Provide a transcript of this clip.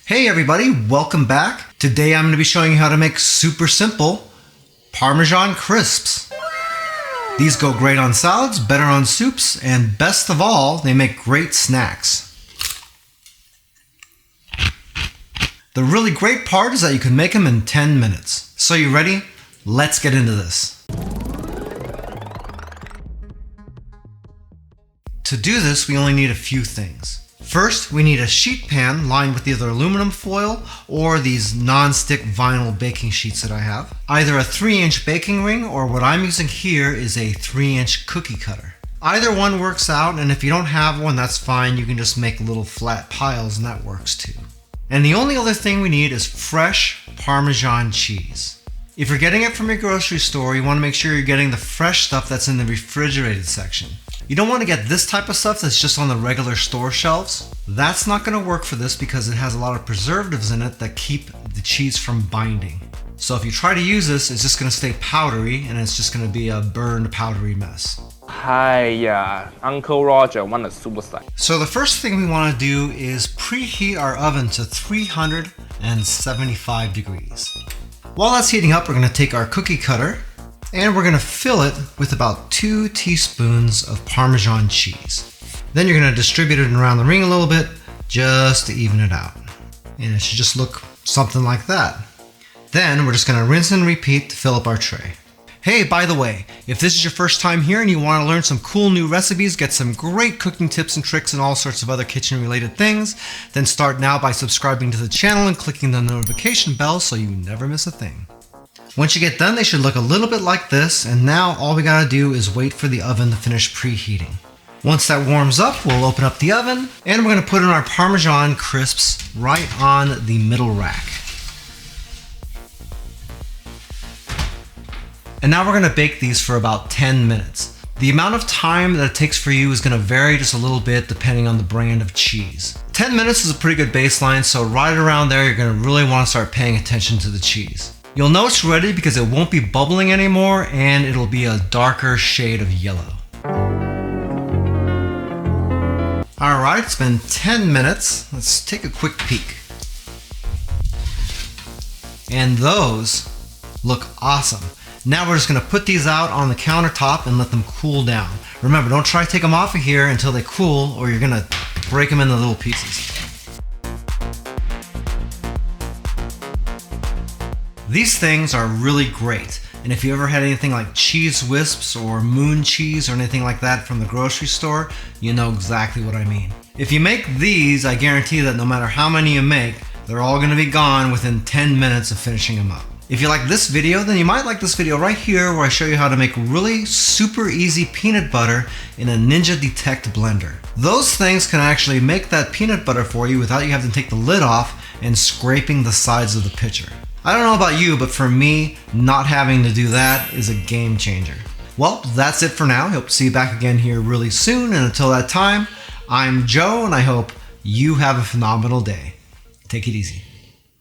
Hey everybody, welcome back. Today I'm going to be showing you how to make super simple Parmesan crisps. These go great on salads, better on soups, and best of all, they make great snacks. The really great part is that you can make them in 10 minutes. So you ready? Let's get into this. To do this, we only need a few things. First, we need a sheet pan lined with either aluminum foil or these non-stick vinyl baking sheets that I have. Either a 3-inch baking ring or what I'm using here is a 3-inch cookie cutter. Either one works out, and if you don't have one, that's fine. You can just make little flat piles and that works too. And the only other thing we need is fresh Parmesan cheese. If you're getting it from your grocery store, you want to make sure you're getting the fresh stuff that's in the refrigerated section. You don't want to get this type of stuff that's just on the regular store shelves. That's not going to work for this because it has a lot of preservatives in it that keep the cheese from binding. So if you try to use this, it's just going to stay powdery and it's just going to be a burned powdery mess. Hiya, Uncle Roger wanted suicide. So the first thing we want to do is preheat our oven to 375 degrees. While that's heating up, we're going to take our cookie cutter and we're going to fill it with about 2 teaspoons of Parmesan cheese. Then you're going to distribute it around the ring a little bit just to even it out. And it should just look something like that. Then we're just going to rinse and repeat to fill up our tray. Hey, by the way, if this is your first time here and you want to learn some cool new recipes, get some great cooking tips and tricks and all sorts of other kitchen related things, then start now by subscribing to the channel and clicking the notification bell so you never miss a thing. Once you get done, they should look a little bit like this, and now all we gotta do is wait for the oven to finish preheating. Once that warms up, we'll open up the oven, and we're gonna put in our Parmesan crisps right on the middle rack. And now we're gonna bake these for about 10 minutes. The amount of time that it takes for you is gonna vary just a little bit depending on the brand of cheese. 10 minutes is a pretty good baseline, so right around there, you're gonna really wanna start paying attention to the cheese. You'll know it's ready because it won't be bubbling anymore and it'll be a darker shade of yellow. Alright, it's been 10 minutes. Let's take a quick peek. And those look awesome. Now we're just going to put these out on the countertop and let them cool down. Remember, don't try to take them off of here until they cool or you're going to break them into little pieces. These things are really great, and if you ever had anything like cheese wisps or moon cheese or anything like that from the grocery store, you know exactly what I mean. If you make these, I guarantee that no matter how many you make, they're all going to be gone within 10 minutes of finishing them up. If you like this video, then you might like this video right here where I show you how to make really super easy peanut butter in a Ninja Detect blender. Those things can actually make that peanut butter for you without you having to take the lid off and scraping the sides of the pitcher. I don't know about you, but for me, not having to do that is a game changer. Well, that's it for now. I hope to see you back again here really soon. And until that time, I'm Joe, and I hope you have a phenomenal day. Take it easy.